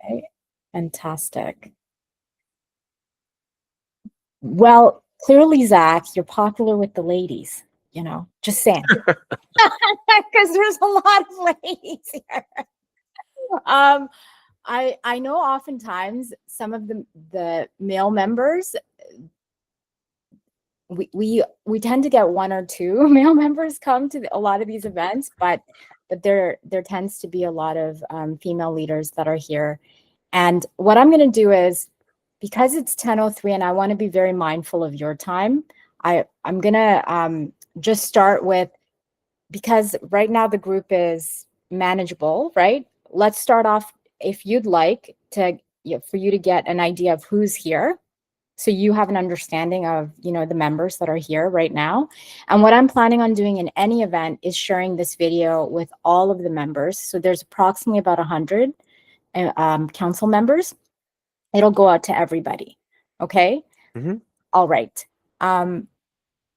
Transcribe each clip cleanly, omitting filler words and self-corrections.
Okay, fantastic. Well, clearly, Zach, you're popular with the ladies, just saying. Because there's a lot of ladies here. I know oftentimes some of the male members, we tend to get one or two male members come to a lot of these events, but there tends to be a lot of female leaders that are here. And what I'm going to do is, because it's 10:03 and I want to be very mindful of your time, I'm going to just start with, because right now the group is manageable, right? Let's start off, if you'd like to, for you to get an idea of who's here, so you have an understanding of, the members that are here right now. And what I'm planning on doing in any event is sharing this video with all of the members. So there's approximately about 100 council members. It'll go out to everybody. Okay. Mm-hmm. All right.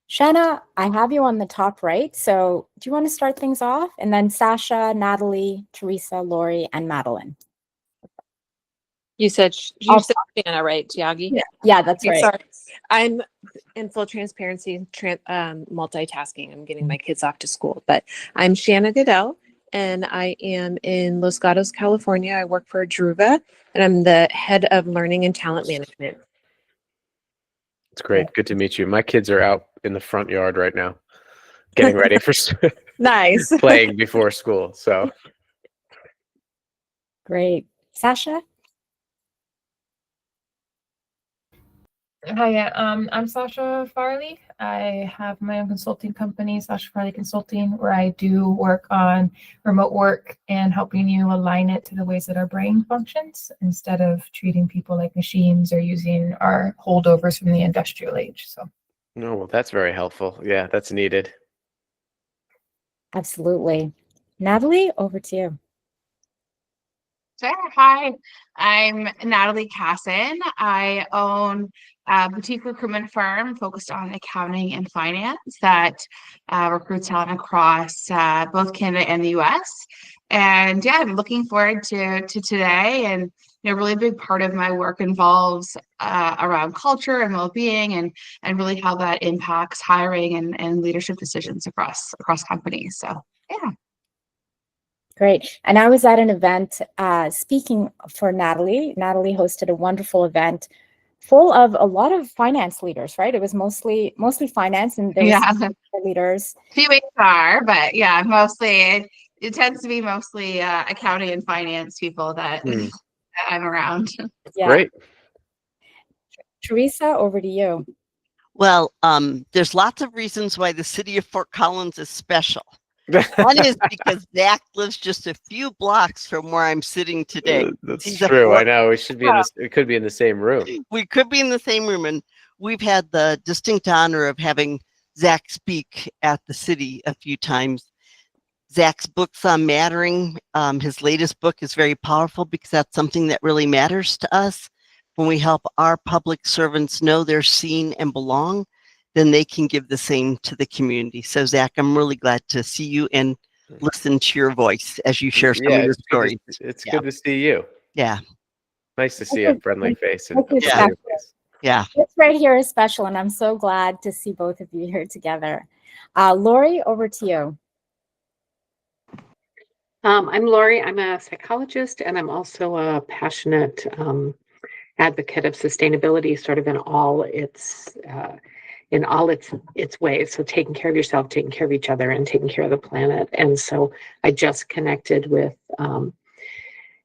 Shanna, I have you on the top right. So do you want to start things off? And then Sasha, Natalie, Teresa, Lori, and Madeline. You said Shanna, right, Tiagi? Yeah, that's right. Sorry. I'm in full transparency, multitasking. I'm getting my kids off to school, but I'm Shanna Goodell, and I am in Los Gatos, California. I work for Druva, and I'm the head of learning and talent management. It's great. Good to meet you. My kids are out in the front yard right now, getting ready for nice playing before school. So great. Sasha? Hi, I'm Sasha Farley. I have my own consulting company, Sasha Farley Consulting, where I do work on remote work and helping you align it to the ways that our brain functions instead of treating people like machines or using our holdovers from the industrial age. So, no, well, that's very helpful. Yeah, that's needed. Absolutely. Natalie, over to you. Sure. Hi, I'm Natalie Casson. I own a boutique recruitment firm focused on accounting and finance that recruits talent across both Canada and the US. And yeah, I'm looking forward to today. And a really big part of my work involves around culture and well-being and really how that impacts hiring and leadership decisions across companies. So yeah. Great. And I was at an event speaking for Natalie. Natalie hosted a wonderful event full of a lot of finance leaders, right? It was mostly finance, and there was leaders. Few HR, but yeah, mostly it tends to be mostly accounting and finance people that I'm around. Yeah. Great. Teresa, over to you. Well, there's lots of reasons why the city of Fort Collins is special. One is because Zach lives just a few blocks from where I'm sitting today. That's true. I know. We should be we could be in the same room. We could be in the same room, and we've had the distinct honor of having Zach speak at the city a few times. Zach's books on mattering, his latest book is very powerful because that's something that really matters to us. When we help our public servants know they're seen and belong, then they can give the same to the community. So Zach, I'm really glad to see you and listen to your voice as you share some of your stories. It's good to see you. Yeah. Nice to see a friendly face. Yeah. This right here is special, and I'm so glad to see both of you here together. Lori, over to you. I'm Lori. I'm a psychologist, and I'm also a passionate advocate of sustainability, sort of in all its ways. So taking care of yourself, taking care of each other, and taking care of the planet. And so I just connected with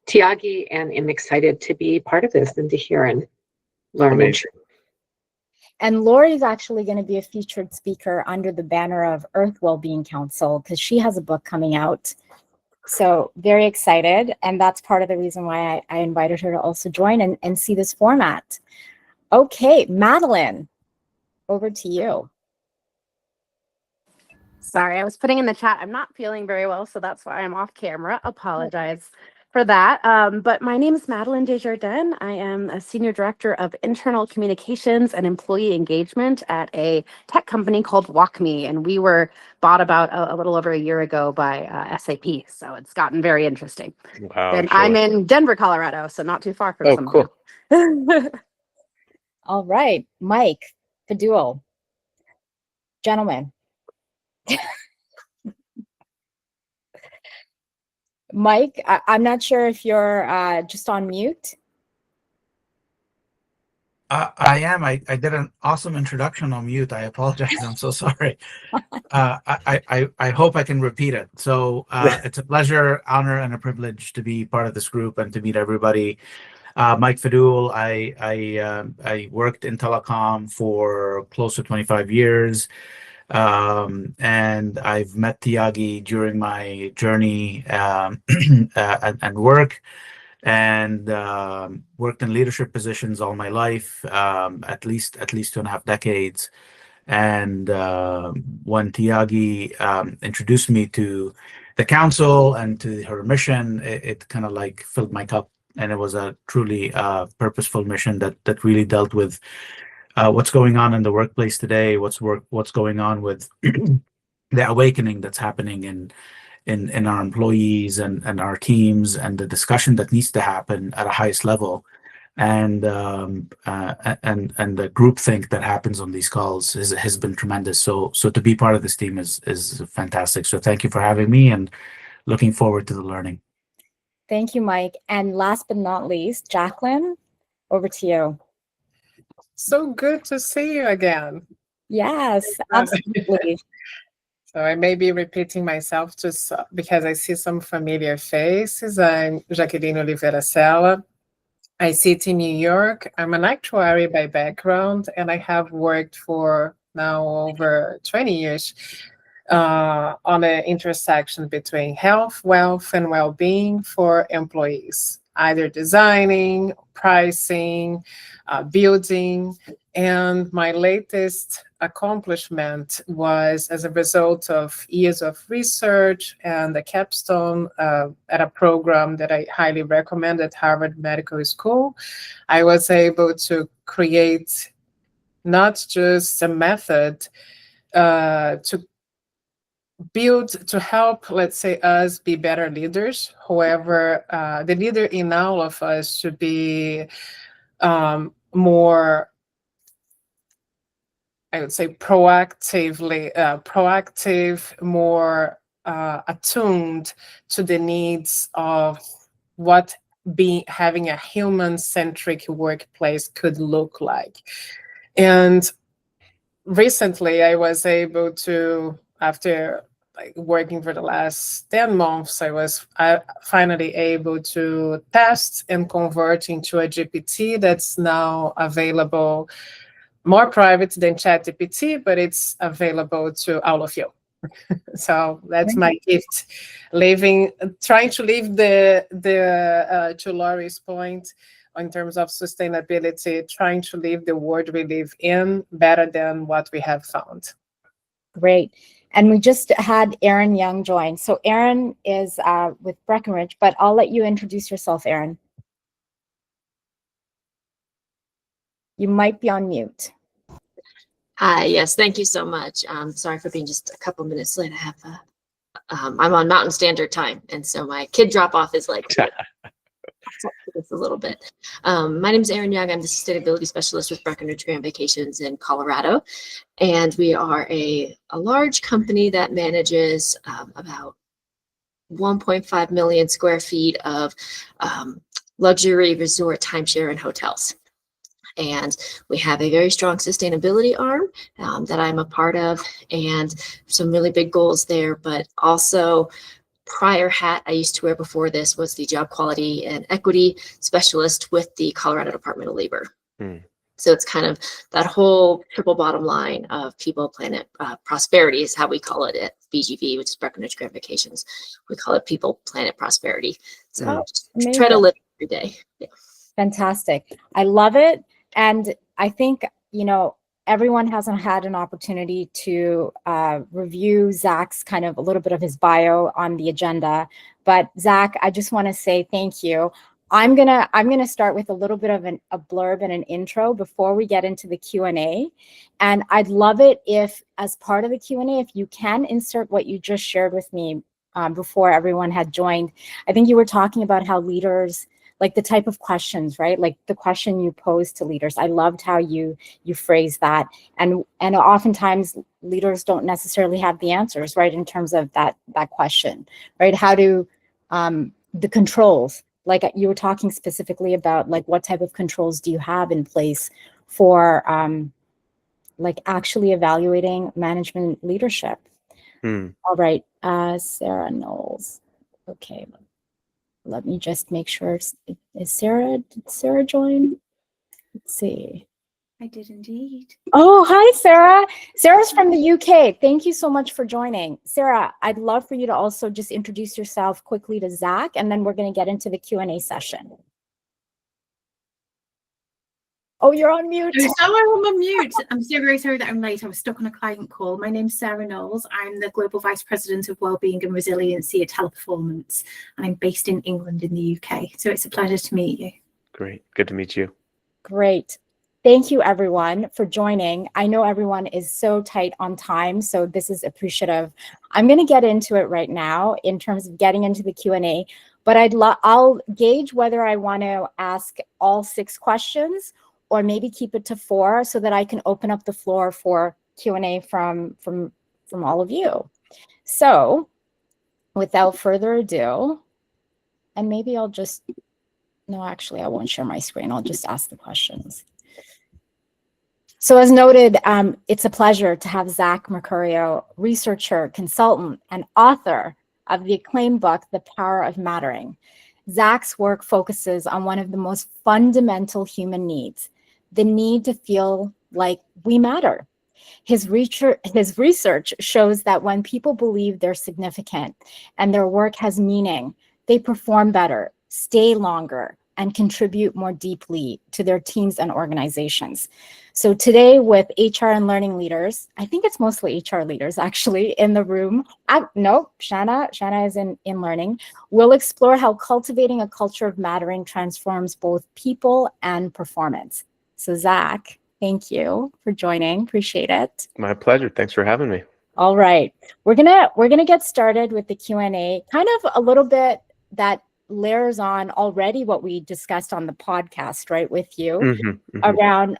Tiagi, and am excited to be part of this and to hear and learn. And Lori is actually going to be a featured speaker under the banner of Earth Wellbeing Council, because she has a book coming out. So very excited. And that's part of the reason why I invited her to also join and see this format. Okay, Madeline, over to you. Sorry, I was putting in the chat. I'm not feeling very well, so that's why I'm off camera. Apologize. for that. But my name is Madeline Desjardins. I am a Senior Director of Internal Communications and Employee Engagement at a tech company called WalkMe. And we were bought about a little over a year ago by SAP. So it's gotten very interesting. Wow. And I'm in Denver, Colorado, so not too far from Oh, some of cool. you. All right, Mike Fadul. Gentlemen. Mike, I'm not sure if you're just on mute. I am. I did an awesome introduction on mute. I apologize. I'm so sorry. I hope I can repeat it. So it's a pleasure, honor, and a privilege to be part of this group and to meet everybody. Mike Fadul. I worked in telecom for close to 25 years. And I've met Tyagi during my journey and work, and worked in leadership positions all my life, at least 2.5 decades. And when Tyagi introduced me to the council and to her mission, it kind of like filled my cup, and it was a truly purposeful mission that really dealt with what's going on in the workplace today, what's going on with the awakening that's happening in our employees and our teams, and the discussion that needs to happen at a highest level, and the groupthink that happens on these calls has been tremendous. So to be part of this team is fantastic. So thank you for having me, and looking forward to the learning. Thank you, Mike. And last but not least, Jacqueline, over to you. So good to see you again. Yes, absolutely. So I may be repeating myself just because I see some familiar faces. I'm Jaqueline Oliveira Sela. I sit in New York. I'm an actuary by background, and I have worked for now over 20 years on the intersection between health, wealth, and well-being for employees, either designing, pricing, building. And my latest accomplishment was as a result of years of research and a capstone at a program that I highly recommend at Harvard Medical School. I was able to create not just a method to build, to help, let's say, us be better leaders. However, the leader in all of us should be more, I would say, proactive, more attuned to the needs of what having a human-centric workplace could look like. And recently, I was able to, after working for the last 10 months, I was finally able to test and convert into a GPT that's now available, more private than ChatGPT, but it's available to all of you. So that's my gift, trying to live to Laurie's point in terms of sustainability, trying to live the world we live in better than what we have found. Great. And we just had Erin Young join. So Erin is with Breckenridge, but I'll let you introduce yourself, Erin. You might be on mute. Hi, yes, thank you so much. Sorry for being just a couple minutes late. I have I'm on Mountain Standard Time, and so my kid drop off is like just a little bit. My name is Erin Young. I'm the sustainability specialist with Breckenridge Grand Vacations in Colorado, and we are a large company that manages about 1.5 million square feet of luxury resort, timeshare, and hotels. And we have a very strong sustainability arm that I'm a part of, and some really big goals there. But also, prior hat I used to wear before this was the job quality and equity specialist with the Colorado Department of Labor. So it's kind of that whole triple bottom line of people, planet, prosperity is how we call it at BGV, which is Breckenridge Grand Vacations. We call it people, planet, prosperity. So just try to live every day. Yeah. Fantastic. I love it. And I think, everyone hasn't had an opportunity to review Zach's kind of a little bit of his bio on the agenda. But Zach, I just want to say thank you. I'm gonna start with a little bit of a blurb and an intro before we get into the Q&A. And I'd love it if, as part of the Q&A, if you can insert what you just shared with me before everyone had joined. I think you were talking about how leaders, like the type of questions, right? Like the question you pose to leaders. I loved how you phrased that. And oftentimes leaders don't necessarily have the answers, right? In terms of that question, right? How do the controls, like you were talking specifically about, like what type of controls do you have in place for like actually evaluating management leadership? All right, Sarah Knowles. Okay, let me just make sure. Did Sarah join? Let's see. I did indeed. Oh, hi, Sarah. Sarah's from the UK. Thank you so much for joining. Sarah, I'd love for you to also just introduce yourself quickly to Zach, and then we're going to get into the Q&A session. Oh, you're on mute. Oh, sorry, I'm on mute. I'm so very sorry that I'm late. I was stuck on a client call. My name's Sarah Knowles. I'm the Global Vice President of Wellbeing and Resiliency at Teleperformance, and I'm based in England in the UK. So it's a pleasure to meet you. Great. Good to meet you. Great. Thank you, everyone, for joining. I know everyone is so tight on time, so this is appreciative. I'm going to get into it right now in terms of getting into the Q&A, but I'll gauge whether I want to ask all 6 questions or maybe keep it to 4 so that I can open up the floor for Q&A from all of you. So without further ado, and maybe I'll just, no, actually, I won't share my screen. I'll just ask the questions. So as noted, it's a pleasure to have Zach Mercurio, researcher, consultant, and author of the acclaimed book, The Power of Mattering. Zach's work focuses on one of the most fundamental human needs, the need to feel like we matter. His research shows that when people believe they're significant and their work has meaning, they perform better, stay longer, and contribute more deeply to their teams and organizations. So today with HR and learning leaders, I think it's mostly HR leaders actually in the room. Nope, Shanna is in learning. We'll explore how cultivating a culture of mattering transforms both people and performance. So Zach, thank you for joining. Appreciate it. My pleasure. Thanks for having me. All right, we're gonna get started with the Q&A. Kind of a little bit that layers on already what we discussed on the podcast, right, with you around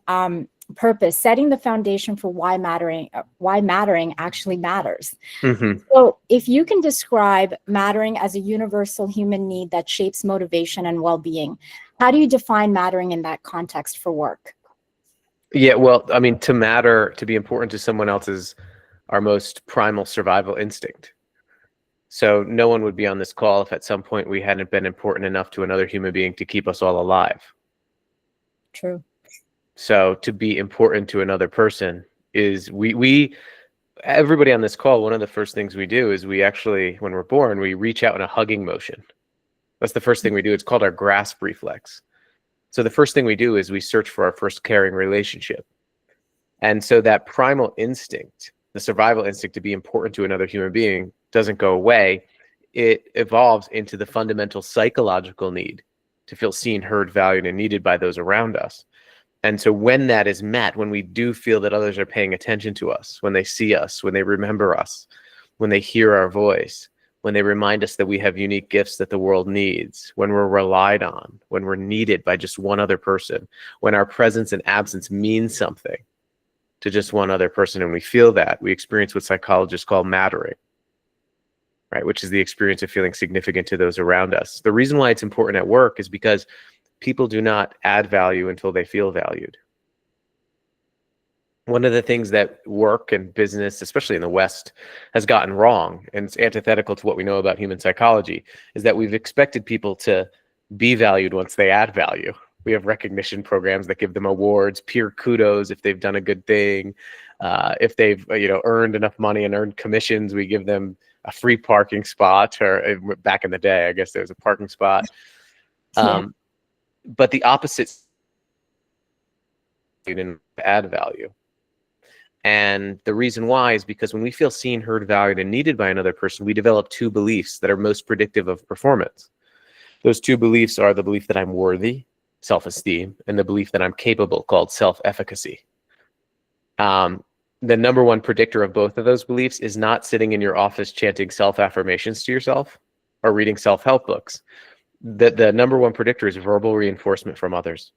purpose, setting the foundation for why mattering actually matters. So if you can describe mattering as a universal human need that shapes motivation and well-being, how do you define mattering in that context for work? Yeah, well, I mean, to matter, to be important to someone else is our most primal survival instinct. So no one would be on this call if at some point we hadn't been important enough to another human being to keep us all alive. True. So to be important to another person is everybody on this call, one of the first things we do is we actually, when we're born, we reach out in a hugging motion. That's the first thing we do. It's called our grasp reflex. So the first thing we do is we search for our first caring relationship. And so that primal instinct, the survival instinct to be important to another human being, doesn't go away. It evolves into the fundamental psychological need to feel seen, heard, valued, and needed by those around us. And so when that is met, when we do feel that others are paying attention to us, when they see us, when they remember us, when they hear our voice, when they remind us that we have unique gifts that the world needs, when we're relied on, when we're needed by just one other person, when our presence and absence means something to just one other person, and we feel that, we experience what psychologists call mattering, right? Which is the experience of feeling significant to those around us. The reason why it's important at work is because people do not add value until they feel valued. One of the things that work and business, especially in the West, has gotten wrong, and it's antithetical to what we know about human psychology, is that we've expected people to be valued once they add value. We have recognition programs that give them awards, peer kudos if they've done a good thing. If they've earned enough money and earned commissions, we give them a free parking spot, or back in the day, I guess there was a parking spot. But the opposite, you didn't add value. And the reason why is because when we feel seen, heard, valued, and needed by another person, we develop two beliefs that are most predictive of performance. Those two beliefs are the belief that I'm worthy, self-esteem, and the belief that I'm capable, called self-efficacy. The number one predictor of both of those beliefs is not sitting in your office chanting self-affirmations to yourself or reading self-help books. The number one predictor is verbal reinforcement from others.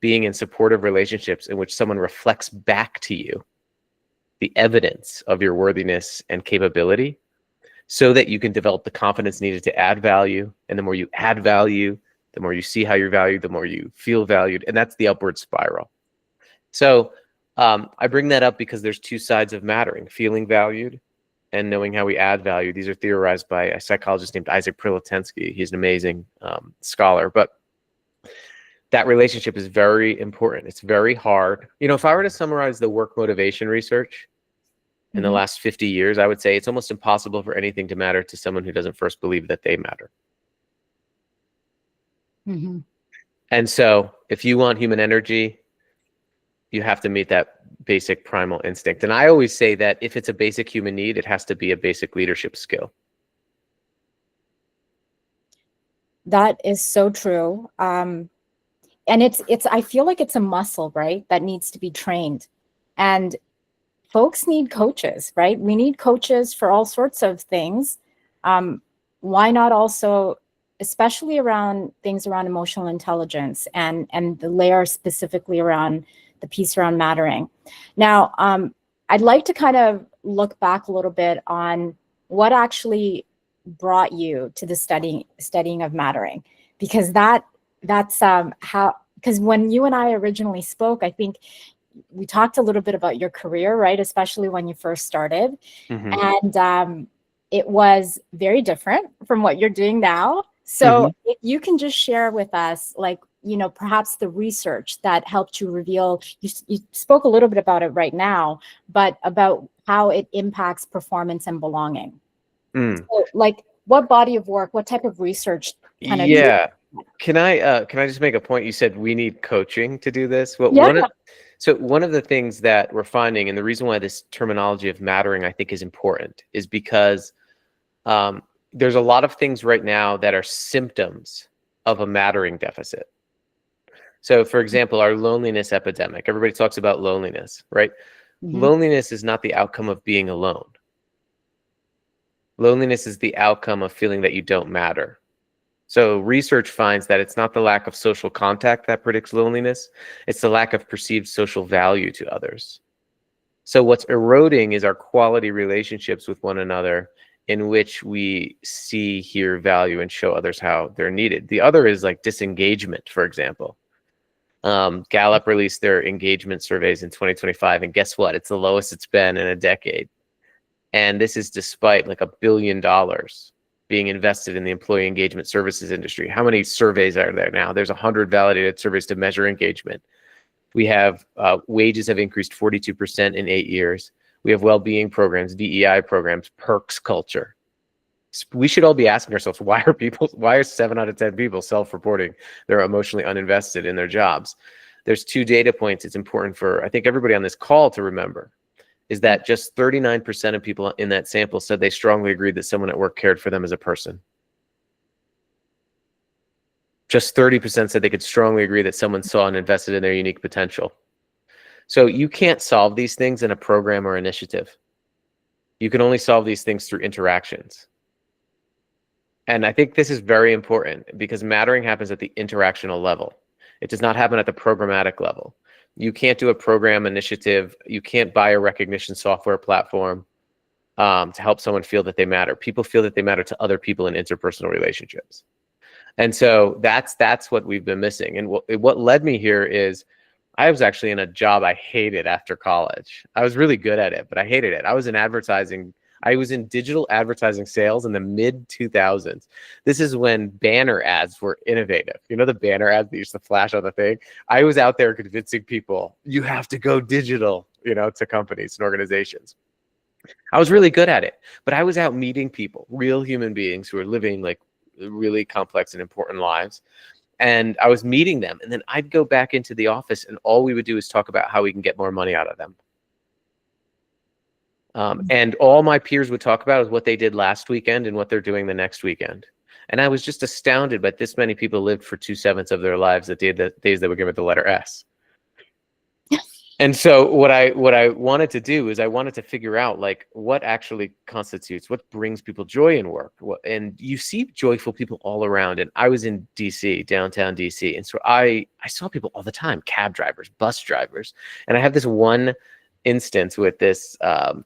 Being in supportive relationships in which someone reflects back to you the evidence of your worthiness and capability, so that you can develop the confidence needed to add value. And the more you add value, the more you see how you're valued, the more you feel valued. And that's the upward spiral. So I bring that up because there's two sides of mattering: feeling valued and knowing how we add value. These are theorized by a psychologist named Isaac Prilotensky. He's an amazing scholar. But that relationship is very important. It's very hard. You know, if I were to summarize the work motivation research in the last 50 years, I would say it's almost impossible for anything to matter to someone who doesn't first believe that they matter. And so if you want human energy, you have to meet that basic primal instinct. And I always say that if it's a basic human need, it has to be a basic leadership skill. That is so true. And I feel like it's a muscle, right? That needs to be trained. And folks need coaches, right? We need coaches for all sorts of things. Why not also, especially around things around emotional intelligence and the layer specifically around the piece around mattering. Now, I'd like to kind of look back a little bit on what actually brought you to the studying of mattering, because that's how, because when you and I originally spoke, I think we talked a little bit about your career, right? Especially when you first started. And it was very different from what you're doing now. So if you can just share with us, like, you know, perhaps the research that helped you reveal, you spoke a little bit about it right now, but about how it impacts performance and belonging. So, like, what body of work, what type of research kind of? Yeah. Can I just make a point? You said we need coaching to do this. Well, one of the things that we're finding, and the reason why this terminology of mattering I think is important, is because there's a lot of things right now that are symptoms of a mattering deficit. So, for example, our loneliness epidemic. Everybody talks about loneliness, right? Loneliness is not the outcome of being alone. Loneliness is the outcome of feeling that you don't matter. So research finds that it's not the lack of social contact that predicts loneliness. It's the lack of perceived social value to others. So what's eroding is our quality relationships with one another, in which we see, hear, value, and show others how they're needed. The other is like disengagement, for example. Gallup released their engagement surveys in 2025, and guess what? It's the lowest it's been in a decade. And this is despite like $1 billion being invested in the employee engagement services industry. How many surveys are there now? There's 100 validated surveys to measure engagement. We have wages have increased 42% in 8 years. We have well-being programs, DEI programs, perks culture. We should all be asking ourselves, why are 7 out of 10 people self-reporting they're emotionally uninvested in their jobs? There's 2 data points it's important for, I think, everybody on this call to remember, is that just 39% of people in that sample said they strongly agreed that someone at work cared for them as a person. Just 30% said they could strongly agree that someone saw and invested in their unique potential. So you can't solve these things in a program or initiative. You can only solve these things through interactions. And I think this is very important because mattering happens at the interactional level. It does not happen at the programmatic level. You can't do a program initiative. You can't buy a recognition software platform to help someone feel that they matter. People feel that they matter to other people in interpersonal relationships. And so that's what we've been missing. And what led me here is I was actually in a job I hated after college. I was really good at it, but I hated it. I was in advertising. I was in digital advertising sales in the mid-2000s. This is when banner ads were innovative. You know the banner ads that used to flash on the thing? I was out there convincing people, you have to go digital, you know, to companies and organizations. I was really good at it, but I was out meeting people, real human beings who were living like really complex and important lives. And I was meeting them, and then I'd go back into the office and all we would do is talk about how we can get more money out of them. And all my peers would talk about is what they did last weekend and what they're doing the next weekend. And I was just astounded that this many people lived for 2/7 of their lives the days that were given the letter S. And so what I wanted to do is I wanted to figure out like what actually constitutes, what brings people joy in work. And you see joyful people all around. And I was in DC, downtown DC. And so I saw people all the time, cab drivers, bus drivers. And I have this one instance with this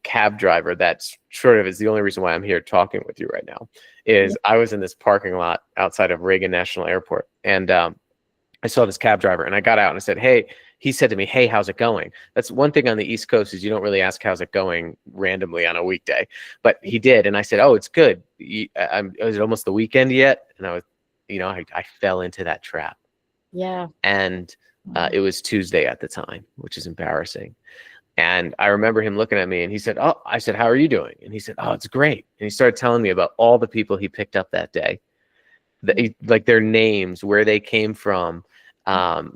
cab driver that's sort of is the only reason why I'm here talking with you right now is I was in this parking lot outside of Reagan National Airport. And I saw this cab driver and I got out and I said, hey, he said to me, hey, how's it going? That's one thing on the East Coast is you don't really ask how's it going randomly on a weekday, but he did. And I said, oh, it's good. Is it almost the weekend yet? And I was, I fell into that trap. Yeah. And it was Tuesday at the time, which is embarrassing. And I remember him looking at me and he said, oh, I said, how are you doing? And he said, oh, it's great. And he started telling me about all the people he picked up that day, like their names, where they came from.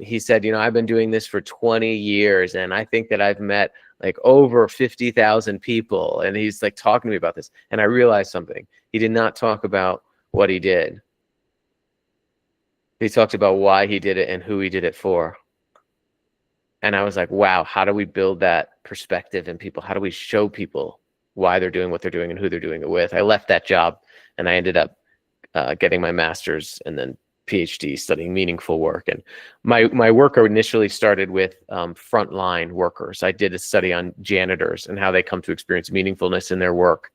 He said, I've been doing this for 20 years and I think that I've met like over 50,000 people. And he's like talking to me about this. And I realized something. He did not talk about what he did. He talked about why he did it and who he did it for. And I was like, wow, how do we build that perspective in people? How do we show people why they're doing what they're doing and who they're doing it with? I left that job and I ended up getting my master's and then PhD studying meaningful work. And my work initially started with frontline workers. I did a study on janitors and how they come to experience meaningfulness in their work.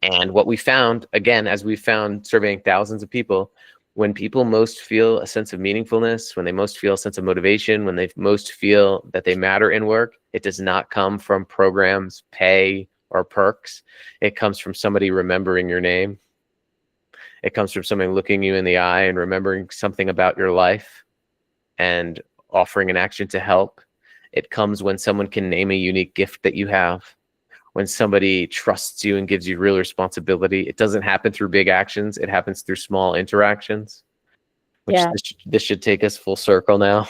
And what we found, again, as we found surveying thousands of people, when people most feel a sense of meaningfulness, when they most feel a sense of motivation, when they most feel that they matter in work, it does not come from programs, pay, or perks. It comes from somebody remembering your name. It comes from somebody looking you in the eye and remembering something about your life and offering an action to help. It comes when someone can name a unique gift that you have, when somebody trusts you and gives you real responsibility. It doesn't happen through big actions. It happens through small interactions, which this should take us full circle now,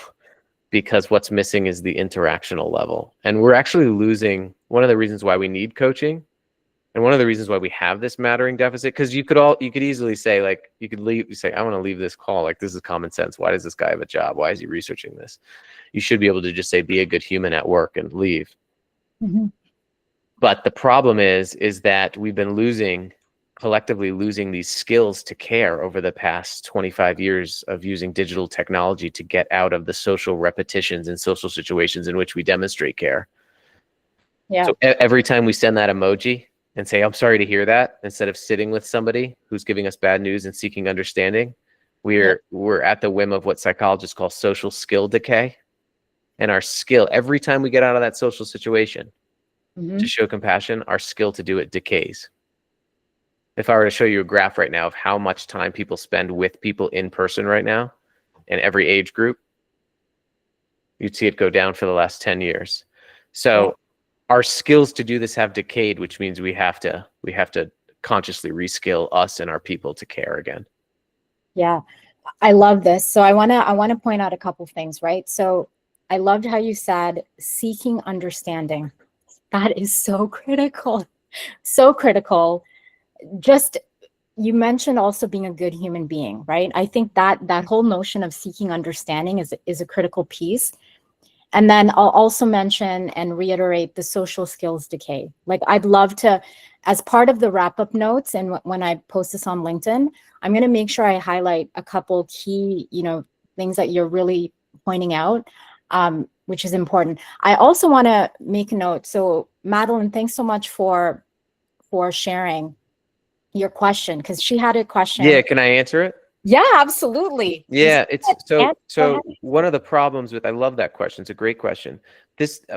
because what's missing is the interactional level. And we're actually losing one of the reasons why we need coaching. And one of the reasons why we have this mattering deficit, because you could easily say, like, you say, I want to leave this call. Like, this is common sense. Why does this guy have a job? Why is he researching this? You should be able to just say, be a good human at work and leave. Mm-hmm. But the problem is that we've been collectively losing these skills to care over the past 25 years of using digital technology to get out of the social repetitions and social situations in which we demonstrate care. Yeah. So every time we send that emoji and say, I'm sorry to hear that, instead of sitting with somebody who's giving us bad news and seeking understanding, we're at the whim of what psychologists call social skill decay. And our skill, every time we get out of that social situation to show compassion, our skill to do it decays. If I were to show you a graph right now of how much time people spend with people in person right now in every age group, you'd see it go down for the last 10 years. So our skills to do this have decayed, which means we have to consciously reskill us and our people to care again. Yeah, I love this. So I want to point out a couple things, right? So I loved how you said seeking understanding. That is so critical. So critical. Just, you mentioned also being a good human being, right? I think that whole notion of seeking understanding is a critical piece. And then I'll also mention and reiterate the social skills decay. Like, I'd love to, as part of the wrap-up notes, and when I post this on LinkedIn, I'm going to make sure I highlight a couple key, things that you're really pointing out, which is important. I also want to make a note. So Madeline, thanks so much for sharing your question, because she had a question. Yeah, can I answer it? Yeah, absolutely. Yeah, it's so one of the problems with, I love that question. It's a great question.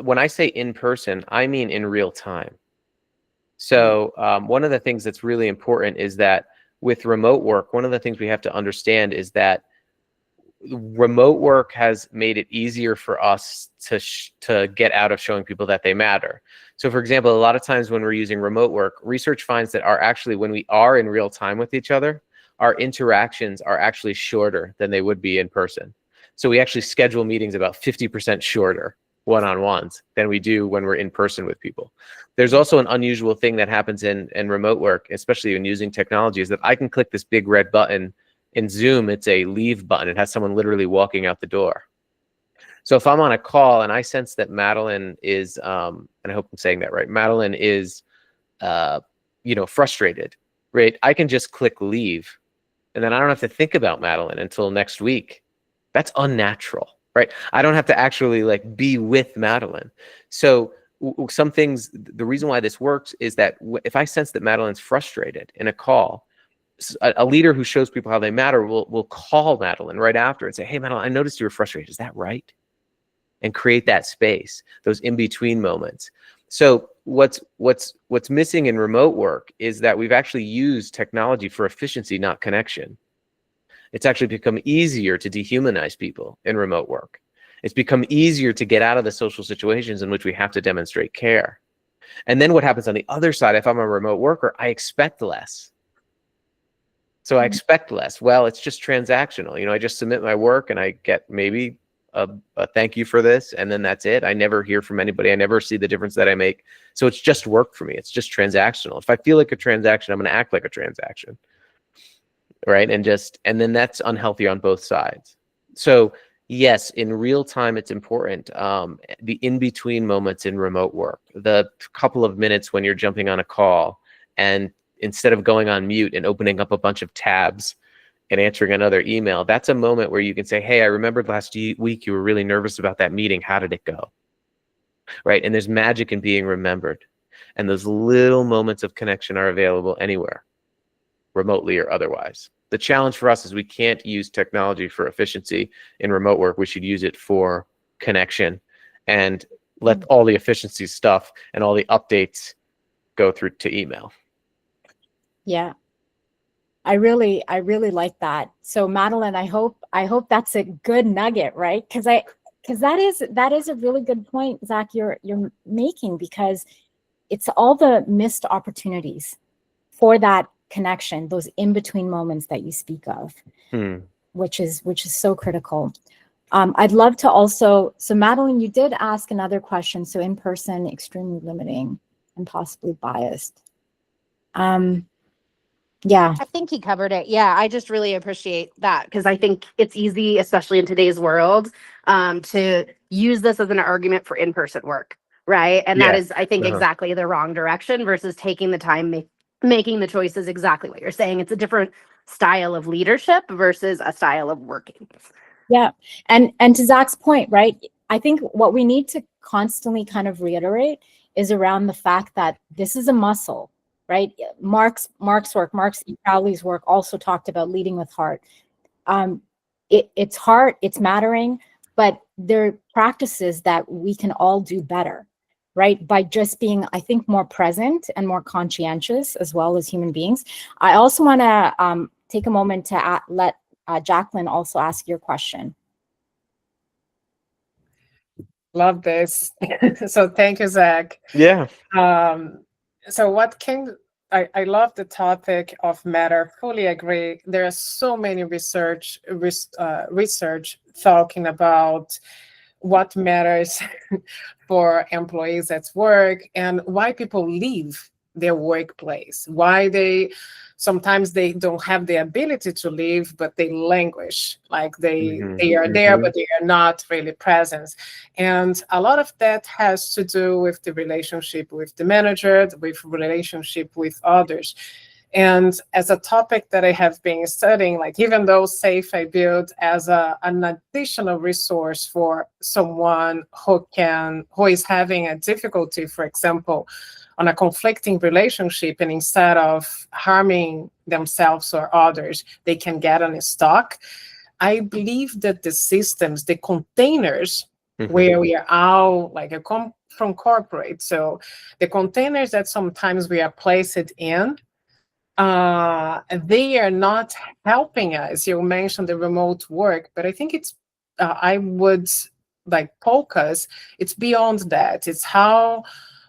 When I say in person, I mean in real time. So one of the things that's really important is that with remote work, one of the things we have to understand is that remote work has made it easier for us to get out of showing people that they matter. So for example, a lot of times when we're using remote work, research finds that when we are in real time with each other, our interactions are actually shorter than they would be in person. So we actually schedule meetings about 50% shorter one-on-ones than we do when we're in person with people. There's also an unusual thing that happens in remote work, especially in using technology, is that I can click this big red button in Zoom. It's a leave button. It has someone literally walking out the door. So if I'm on a call and I sense that Madeline is, and I hope I'm saying that right, Madeline is, frustrated, right? I can just click leave, and then I don't have to think about Madeline until next week. That's unnatural, right? I don't have to actually like be with Madeline. So some things, the reason why this works is that if I sense that Madeline's frustrated in a call, a leader who shows people how they matter will call Madeline right after and say, hey, Madeline, I noticed you were frustrated. Is that right? And create that space, those in-between moments. So what's missing in remote work is that we've actually used technology for efficiency, not connection. It's actually become easier to dehumanize people in remote work. It's become easier to get out of the social situations in which we have to demonstrate care. And then what happens on the other side, if I'm a remote worker, I expect less. So I expect less. Well, it's just transactional. I just submit my work and I get maybe a thank you for this, and then that's it. I never hear from anybody. I never see the difference that I make. So it's just work for me. It's just transactional. If I feel like a transaction, I'm going to act like a transaction, right? And then that's unhealthy on both sides. So yes, in real time, it's important. The in-between moments in remote work, the couple of minutes when you're jumping on a call, and instead of going on mute and opening up a bunch of tabs and answering another email, that's a moment where you can say, hey, I remembered last week you were really nervous about that meeting. How did it go? Right? And there's magic in being remembered. And those little moments of connection are available anywhere, remotely or otherwise. The challenge for us is we can't use technology for efficiency in remote work. We should use it for connection and let all the efficiency stuff and all the updates go through to email. Yeah. I really like that. So Madeline, I hope that's a good nugget, right? Because that is a really good point, Zach, you're making, because it's all the missed opportunities for that connection, those in-between moments that you speak of, which is so critical. I'd love to also, so Madeline, you did ask another question. So in person, extremely limiting and possibly biased. Yeah. I think he covered it. Yeah, I just really appreciate that, because I think it's easy, especially in today's world, to use this as an argument for in-person work, right? And that is, I think, exactly the wrong direction versus taking the time, making the choices exactly what you're saying. It's a different style of leadership versus a style of working. Yeah. And to Zach's point, right? I think what we need to constantly kind of reiterate is around the fact that this is a muscle. Right? Mark's work, Mark C. Crowley's work also talked about leading with heart. It's heart, it's mattering, but there are practices that we can all do better, right? By just being, I think, more present and more conscientious as well as human beings. I also want to take a moment to let Jacqueline also ask your question. Love this. So thank you, Zach. Yeah. So I love the topic of matter. Fully agree. There are so many research talking about what matters for employees at work and why people leave their workplace, why sometimes they don't have the ability to leave, but they languish, like they are there, but they are not really present. And a lot of that has to do with the relationship with the manager, with relationship with others. And as a topic that I have been studying, like even though SAFE I built as an additional resource for someone who is having a difficulty, for example, on a conflicting relationship, and instead of harming themselves or others, they can get on a stock. I believe that the systems, the containers where we are all like from corporate, so the containers that sometimes we are placed in, they are not helping us. You mentioned the remote work, but I think it's, I would like focus, it's beyond that. It's how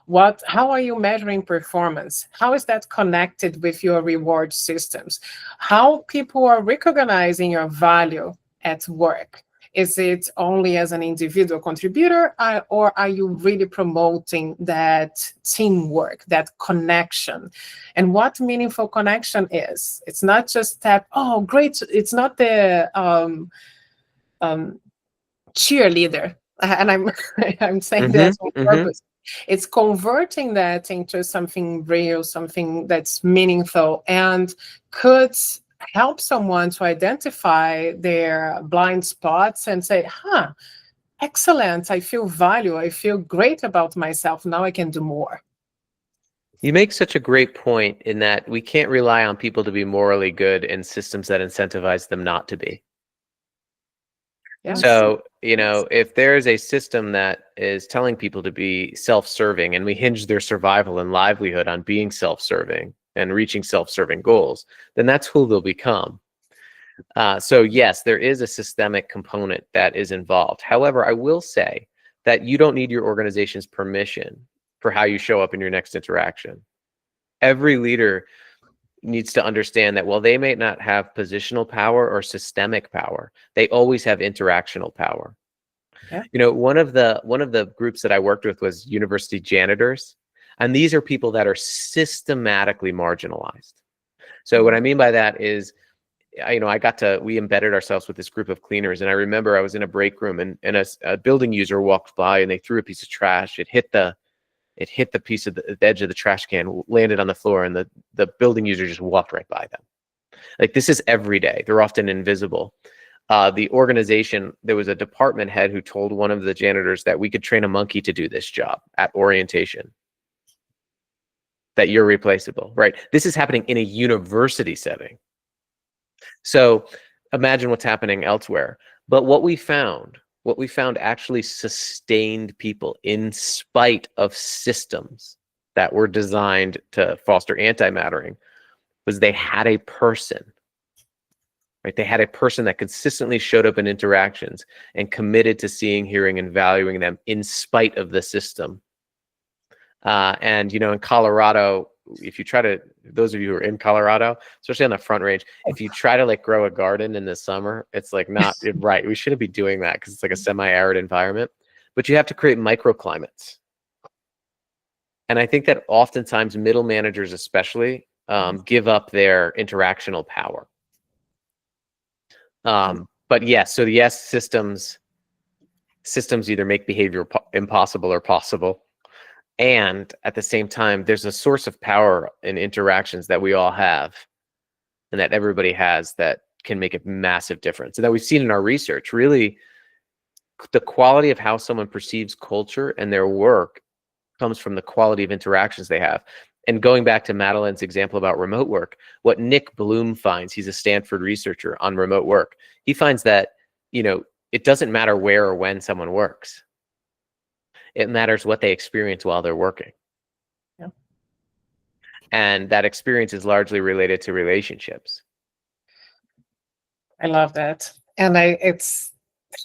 are you measuring performance? How is that connected with your reward systems? How people are recognizing your value at work? Is it only as an individual contributor, or are you really promoting that teamwork, that connection? And what meaningful connection is? It's not just that, oh, great. It's not the cheerleader. And I'm saying that on purpose. It's converting that into something real, something that's meaningful, and could help someone to identify their blind spots and say, excellent, I feel value, I feel great about myself, now I can do more. You make such a great point in that we can't rely on people to be morally good in systems that incentivize them not to be. Yes. So, if there's a system that is telling people to be self-serving, and we hinge their survival and livelihood on being self-serving and reaching self-serving goals, then that's who they'll become. So yes, there is a systemic component that is involved. However, I will say that you don't need your organization's permission for how you show up in your next interaction. Every leader needs to understand that while they may not have positional power or systemic power, they always have interactional power. Yeah. One of the groups that I worked with was university janitors, and these are people that are systematically marginalized. So what I mean by that is, we embedded ourselves with this group of cleaners, and I remember I was in a break room, and a building user walked by, and they threw a piece of trash. It hit the piece of the edge of the trash can, landed on the floor, and the building user just walked right by them. Like, this is every day. They're often invisible. The organization, there was a department head who told one of the janitors that we could train a monkey to do this job at orientation, that you're replaceable, right? This is happening in a university setting. So imagine what's happening elsewhere. But what we found actually sustained people in spite of systems that were designed to foster antimattering, was they had a person, right? They had a person that consistently showed up in interactions and committed to seeing, hearing, and valuing them in spite of the system. And in Colorado, if you try to, those of you who are in Colorado, especially on the Front Range, if you try to grow a garden in the summer, it's not right. We shouldn't be doing that because it's a semi-arid environment, but you have to create microclimates. And I think that oftentimes middle managers especially give up their interactional power. But yes, so yes, systems either make behavior impossible or possible. And at the same time, there's a source of power in interactions that we all have and that everybody has that can make a massive difference. And that we've seen in our research, really, the quality of how someone perceives culture and their work comes from the quality of interactions they have. And going back to Madeline's example about remote work, what Nick Bloom finds, he's a Stanford researcher on remote work, he finds that, it doesn't matter where or when someone works. It matters what they experience while they're working. Yeah. And that experience is largely related to relationships. I love that. And it's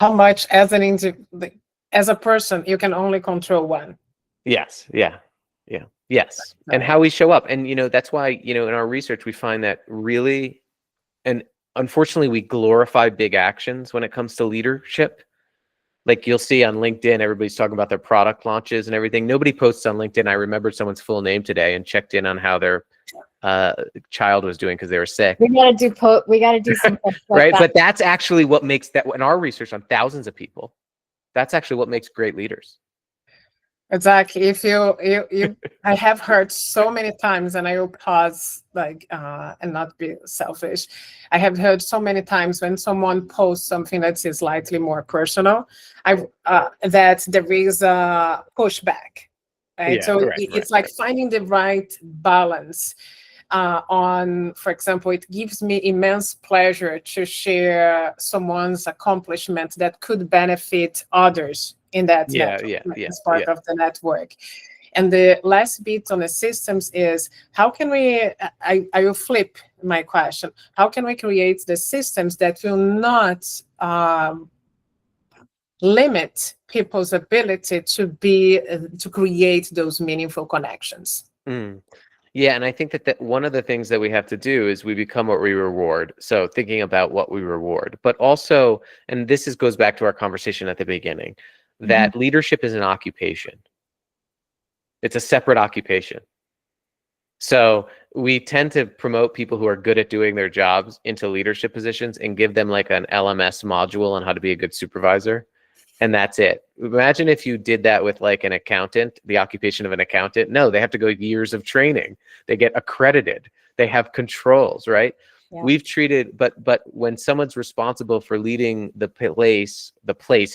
how much as a person, you can only control one. Yes. Yeah. Yeah. Yes. And how we show up. And, that's why, in our research, we find that really, and unfortunately, we glorify big actions when it comes to leadership. Like, you'll see on LinkedIn, everybody's talking about their product launches and everything. Nobody posts on LinkedIn, I remembered someone's full name today and checked in on how their child was doing because they were sick. We gotta do some right. But that's actually what makes that, in our research on thousands of people, that's actually what makes great leaders. Exactly. If you I have heard so many times, and I will pause and not be selfish. I have heard so many times when someone posts something that is slightly more personal, that there is a pushback. Right. Yeah, So it's right. finding the right balance. For example, it gives me immense pleasure to share someone's accomplishment that could benefit others in that network, as part of the network. And the last bit on the systems is, how can we, I will flip my question, how can we create the systems that will not limit people's ability to create those meaningful connections? Yeah, and I think that one of the things that we have to do is we become what we reward. So thinking about what we reward, but also, and goes back to our conversation at the beginning, that leadership is an occupation. It's a separate occupation. So we tend to promote people who are good at doing their jobs into leadership positions and give them like an LMS module on how to be a good supervisor. And that's it. Imagine if you did that with like an accountant, the occupation of an accountant. No, they have to go years of training. They get accredited. They have controls, right? Yeah. We've treated, but when someone's responsible for leading the place,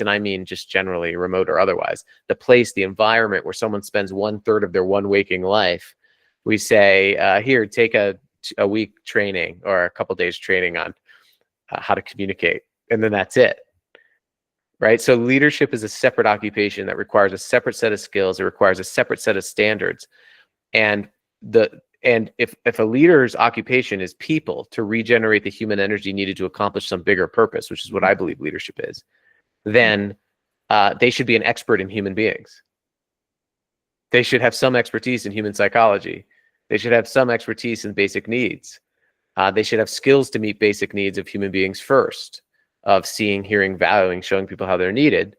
and I mean just generally remote or otherwise, the place, the environment where someone spends 1/3 of their one waking life, we say, here, take a week training or a couple days training on how to communicate. And then that's it. Right? So leadership is a separate occupation that requires a separate set of skills. It requires a separate set of standards. And if a leader's occupation is people to regenerate the human energy needed to accomplish some bigger purpose, which is what I believe leadership is, then they should be an expert in human beings. They should have some expertise in human psychology. They should have some expertise in basic needs. They should have skills to meet basic needs of human beings first, of seeing, hearing, valuing, showing people how they're needed,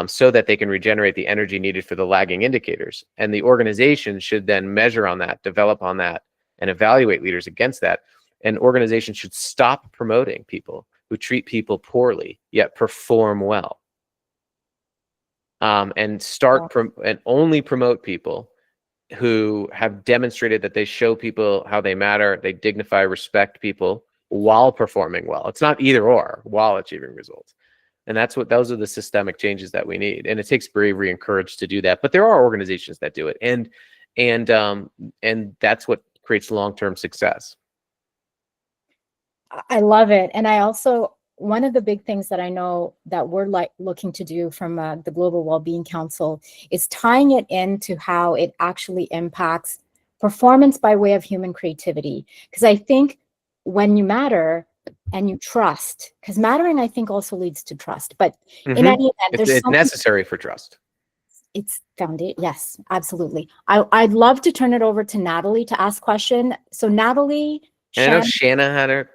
so that they can regenerate the energy needed for the lagging indicators. And the organization should then measure on that, develop on that, and evaluate leaders against that. And organizations should stop promoting people who treat people poorly, yet perform well. And and only promote people who have demonstrated that they show people how they matter, they dignify, respect people while performing well. It's not either or, while achieving results. And those are the systemic changes that we need. And it takes bravery and courage to do that. But there are organizations that do it. And that's what creates long-term success. I love it. And I also, one of the big things that I know that we're looking to do from the Global Wellbeing Council is tying it into how it actually impacts performance by way of human creativity. Because I think when you matter and you trust, because mattering, I think, also leads to trust. But in any event, it's necessary for trust. It's founded. Yes, absolutely. I'd love to turn it over to Natalie to ask question. So Natalie. And I know Shanna had her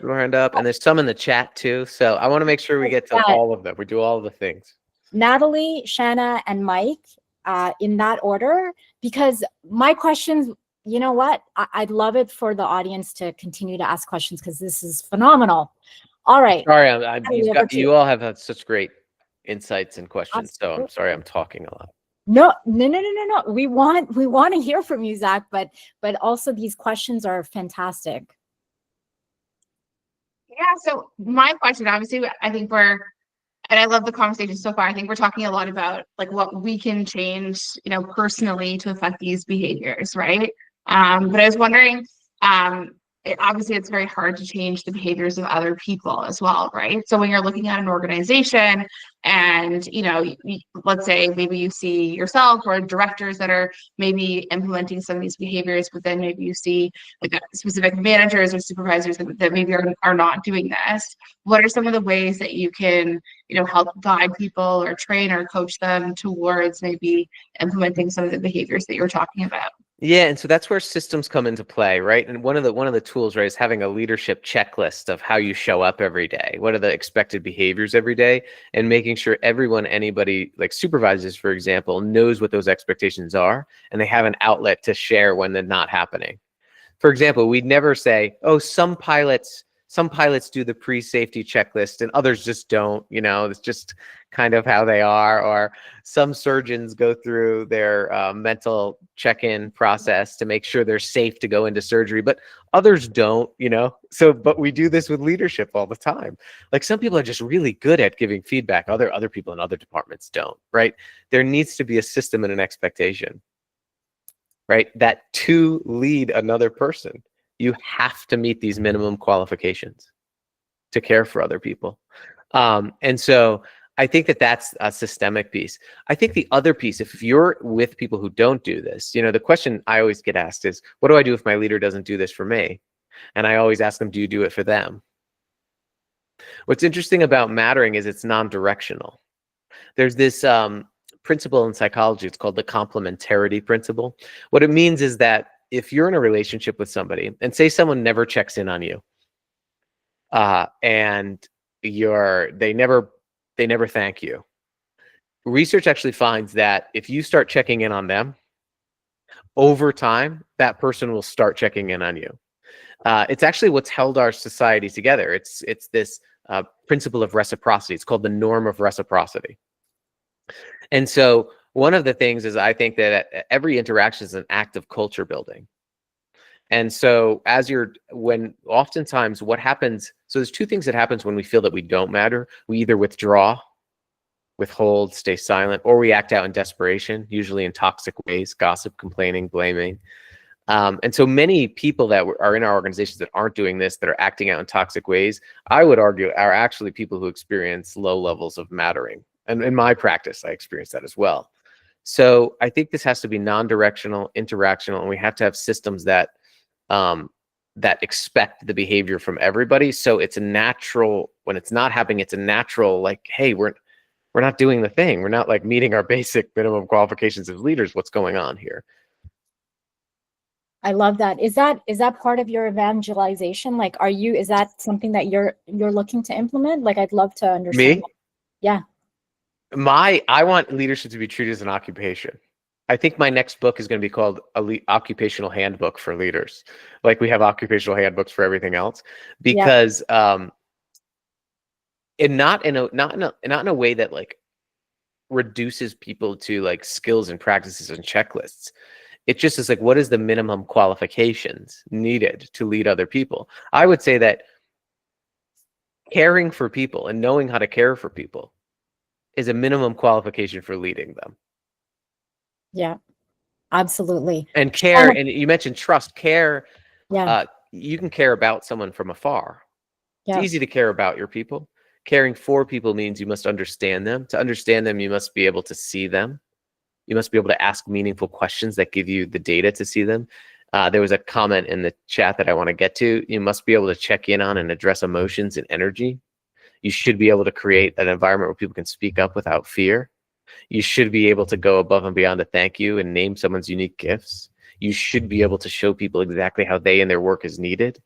hand up, and there's some in the chat too. So I want to make sure we get to all of them. We do all of the things. Natalie, Shanna, and Mike, in that order, because my questions, you know what? I'd love it for the audience to continue to ask questions because this is phenomenal. All right. Sorry, you all have had such great insights and questions. Absolutely. So I'm sorry I'm talking a lot. No. We want to hear from you, Zach, but also these questions are fantastic. Yeah, so my question, obviously, I think and I love the conversation so far. I think we're talking a lot about like what we can change, personally to affect these behaviors, right? But I was wondering, obviously it's very hard to change the behaviors of other people as well, right? So when you're looking at an organization and, let's say maybe you see yourself or directors that are maybe implementing some of these behaviors, but then maybe you see like specific managers or supervisors that maybe are not doing this. What are some of the ways that you can, help guide people or train or coach them towards maybe implementing some of the behaviors that you're talking about? Yeah, and so that's where systems come into play, right? And one of the tools, right, is having a leadership checklist of how you show up every day. What are the expected behaviors every day? And making sure anybody like supervisors, for example, knows what those expectations are, and they have an outlet to share when they're not happening. For example, we'd never say, oh, some pilots do the pre-safety checklist and others just don't, it's just kind of how they are. Or some surgeons go through their mental check-in process to make sure they're safe to go into surgery, but others don't, So, but we do this with leadership all the time. Like some people are just really good at giving feedback. Other people in other departments don't, right? There needs to be a system and an expectation, right? That to lead another person, you have to meet these minimum qualifications to care for other people. And so I think that's a systemic piece. I think the other piece, if you're with people who don't do this, the question I always get asked is, what do I do if my leader doesn't do this for me? And I always ask them, do you do it for them? What's interesting about mattering is it's non-directional. There's this principle in psychology, it's called the complementarity principle. What it means is that if you're in a relationship with somebody and say someone never checks in on you, and they never thank you, research actually finds that if you start checking in on them, over time, that person will start checking in on you. It's actually what's held our society together. It's this principle of reciprocity. It's called the norm of reciprocity. And so one of the things is, I think that every interaction is an act of culture building. And so oftentimes what happens, so there's two things that happens when we feel that we don't matter. We either withdraw, withhold, stay silent, or we act out in desperation, usually in toxic ways, gossip, complaining, blaming. And so many people that are in our organizations that aren't doing this, that are acting out in toxic ways, I would argue are actually people who experience low levels of mattering. And in my practice, I experience that as well. So I think this has to be non-directional, interactional, and we have to have systems that expect the behavior from everybody. So it's a natural, when it's not happening, it's a natural, like, hey, we're not doing the thing. We're not like meeting our basic minimum qualifications as leaders. What's going on here? I love that. Is that part of your evangelization? Like, is that something that you're looking to implement? Like, I'd love to understand. Me? Yeah. I want leadership to be treated as an occupation. I think my next book is going to be called Occupational Handbook for Leaders. Like we have occupational handbooks for everything else, because not in a way that like reduces people to like skills and practices and checklists. It just is like, what is the minimum qualifications needed to lead other people? I would say that caring for people and knowing how to care for people is a minimum qualification for leading them. Yeah, absolutely. And care, and you mentioned trust, care. Yeah. You can care about someone from afar. Yeah. It's easy to care about your people. Caring for people means you must understand them. To understand them, you must be able to see them. You must be able to ask meaningful questions that give you the data to see them. There was a comment in the chat that I want to get to. You must be able to check in on and address emotions and energy. You should be able to create an environment where people can speak up without fear. You should be able to go above and beyond to thank you and name someone's unique gifts. You should be able to show people exactly how they and their work is needed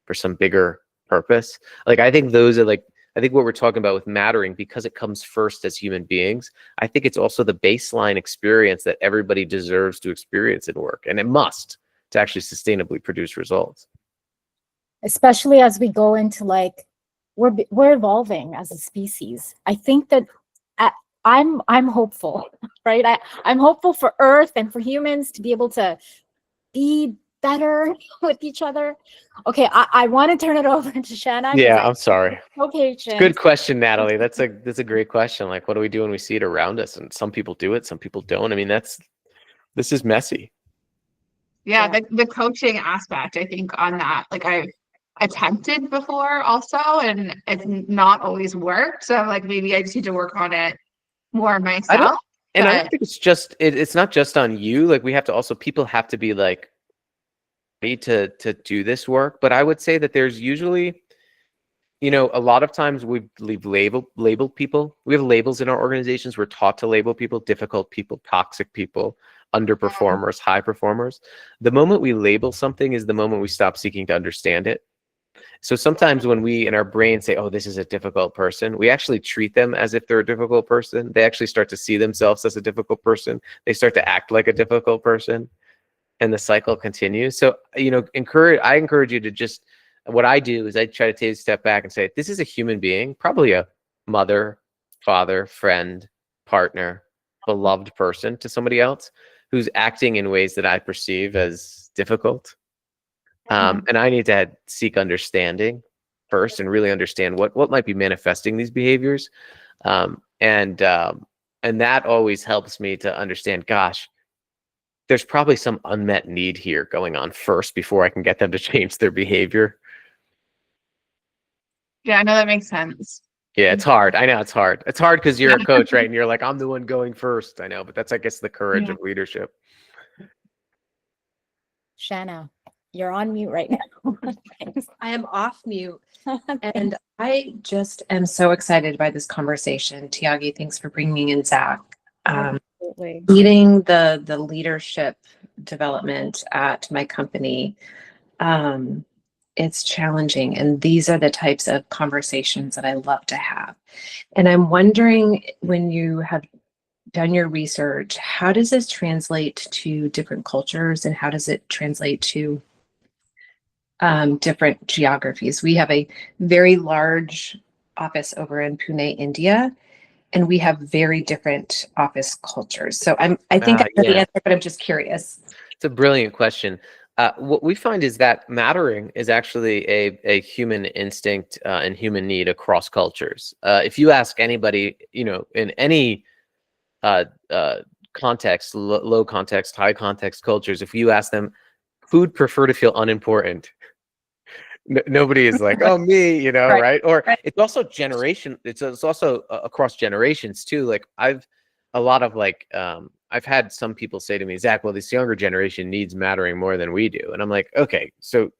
for some bigger purpose. Like, I think those are like, I think what we're talking about with mattering, because it comes first as human beings, I think it's also the baseline experience that everybody deserves to experience in work. And it must, to actually sustainably produce results. Especially as we go into like, we're evolving as a species. I think that I'm hopeful, right? I'm hopeful for Earth and for humans to be able to be better with each other. Okay, I want to turn it over to Shanna. Yeah, I'm sorry. So patient. Good question, Natalie. That's a great question. Like, what do we do when we see it around us? And some people do it, some people don't. I mean, this is messy. Yeah, the coaching aspect, I think on that, like I've attempted before also, and it's not always worked. So like maybe I just need to work on it more myself. I don't think it's just, it's not just on you. Like we have to also, people have to be like ready to do this work. But I would say that there's usually, a lot of times we label people. We have labels in our organizations. We're taught to label people: difficult people, toxic people, underperformers, high performers. The moment we label something is the moment we stop seeking to understand it. So sometimes when we in our brain say, oh, this is a difficult person, we actually treat them as if they're a difficult person. They actually start to see themselves as a difficult person. They start to act like a difficult person, and the cycle continues. So, I encourage you to just, what I do is I try to take a step back and say, this is a human being, probably a mother, father, friend, partner, beloved person to somebody else who's acting in ways that I perceive as difficult. And I need to seek understanding first and really understand what might be manifesting these behaviors. And that always helps me to understand, gosh, there's probably some unmet need here going on first before I can get them to change their behavior. Yeah, I know that makes sense. Yeah, it's hard. I know it's hard. It's hard because you're a coach, right? And you're like, I'm the one going first. I know, but that's, I guess, the courage of leadership. Shanna, you're on mute right now. I am off mute. And I just am so excited by this conversation. Tiagi, thanks for bringing in Zach. Absolutely. Leading the leadership development at my company, it's challenging. And these are the types of conversations that I love to have. And I'm wondering, when you have done your research, how does this translate to different cultures, and how does it translate to different geographies? We have a very large office over in Pune, India, and we have very different office cultures. So I think I know the answer, but I'm just curious. It's a brilliant question. What we find is that mattering is actually a human instinct and human need across cultures. If you ask anybody, in any context, low context, high context cultures, if you ask them who'd prefer to feel unimportant, nobody is like, oh, me, right? Or it's also generation. It's also across generations too. Like I've had some people say to me, Zach, well, this younger generation needs mattering more than we do. And I'm like, okay, so,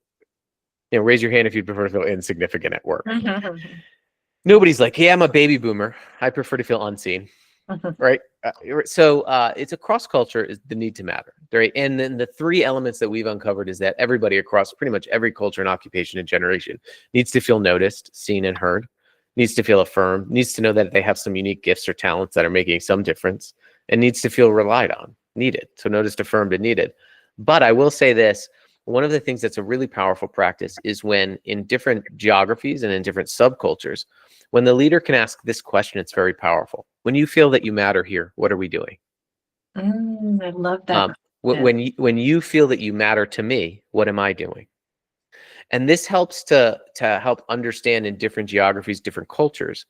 raise your hand if you prefer to feel insignificant at work. Nobody's like, hey, I'm a baby boomer. I prefer to feel unseen. Right. So it's across culture is the need to matter. Right. And then the three elements that we've uncovered is that everybody across pretty much every culture and occupation and generation needs to feel noticed, seen, and heard, needs to feel affirmed, needs to know that they have some unique gifts or talents that are making some difference, and needs to feel relied on, needed. So noticed, affirmed, and needed. But I will say this. One of the things that's a really powerful practice is when in different geographies and in different subcultures, when the leader can ask this question, it's very powerful. When you feel that you matter here, what are we doing? I love that. When you feel that you matter to me, what am I doing? And this helps to help understand in different geographies, different cultures,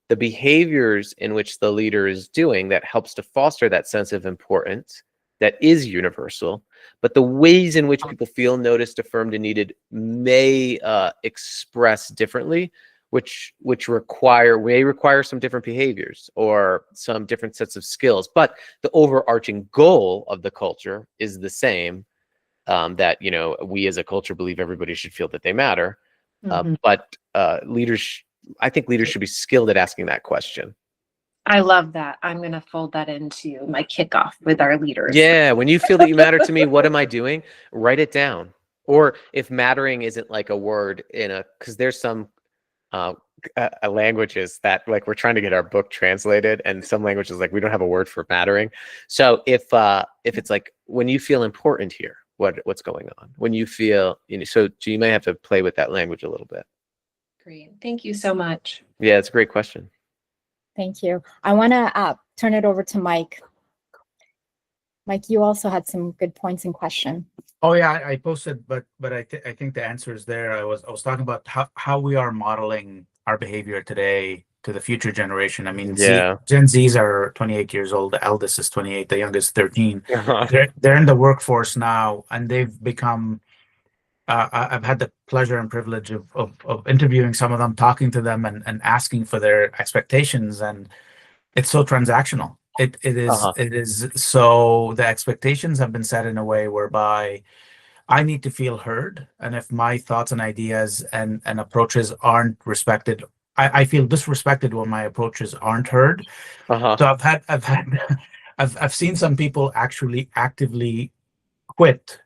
the behaviors in which the leader is doing that helps to foster that sense of importance that is universal. But the ways in which people feel noticed, affirmed, and needed may express differently, which may require some different behaviors or some different sets of skills. But the overarching goal of the culture is the same, that, we as a culture believe everybody should feel that they matter. But I think leaders should be skilled at asking that question. I love that. I'm going to fold that into my kickoff with our leaders. Yeah. When you feel that you matter to me, what am I doing? Write it down. Or if mattering isn't like a word because there's some languages that like we're trying to get our book translated, and some languages like we don't have a word for mattering. So if it's like when you feel important here, what's going on? When you feel, so you may have to play with that language a little bit. Great. Thank you so much. Yeah, it's a great question. Thank you. I want to turn it over to Mike. Mike, you also had some good points in question. Oh yeah, I posted, but I think the answer is there. I was talking about how we are modeling our behavior today to the future generation. I mean, Gen Zs are 28 years old. The eldest is 28. The youngest 13. They're in the workforce now, and they've become. I've had the pleasure and privilege of interviewing some of them, talking to them, and asking for their expectations, and it's so transactional. It is so the expectations have been set in a way whereby I need to feel heard, and if my thoughts and ideas and approaches aren't respected, I feel disrespected when my approaches aren't heard. So I've seen some people actually actively quit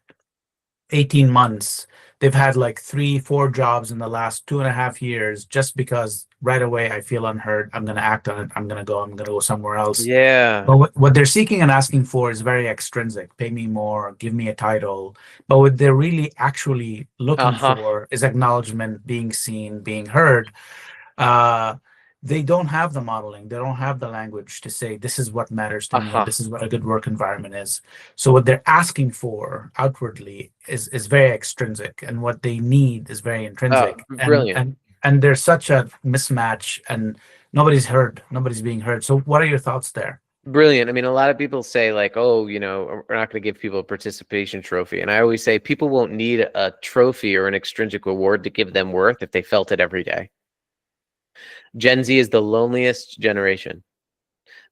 18 months. They've had like 3-4 jobs in the last 2.5 years just because right away I feel unheard. I'm going to act on it. I'm going to go somewhere else. Yeah. But what they're seeking and asking for is very extrinsic. Pay me more, give me a title. But what they're really actually looking for is acknowledgement, being seen, being heard. They don't have the modeling. They don't have the language to say, this is what matters to me. This is what a good work environment is. So what they're asking for outwardly is very extrinsic, and what they need is very intrinsic. Brilliant. And there's such a mismatch, and nobody's heard. Nobody's being heard. So what are your thoughts there? Brilliant. I mean, a lot of people say like, oh, we're not going to give people a participation trophy. And I always say people won't need a trophy or an extrinsic reward to give them worth if they felt it every day. Gen Z is the loneliest generation.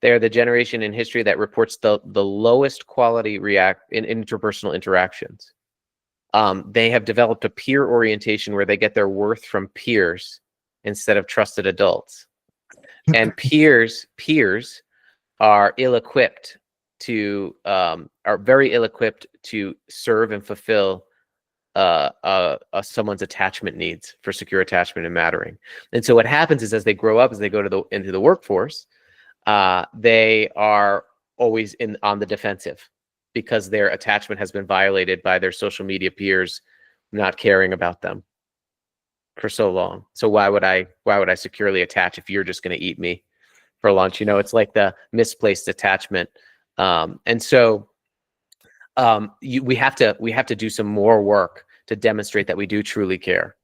They are the generation in history that reports the lowest quality in interpersonal interactions. They have developed a peer orientation where they get their worth from peers instead of trusted adults. And peers are ill-equipped to are very ill-equipped to serve and fulfill someone's attachment needs for secure attachment and mattering. And so what happens is, as they grow up, as they go to into the workforce, they are always on the defensive because their attachment has been violated by their social media peers not caring about them for so long. So why would I securely attach if you're just going to eat me for lunch? You know, it's like the misplaced attachment. And so we have to do some more work to demonstrate that we do truly care.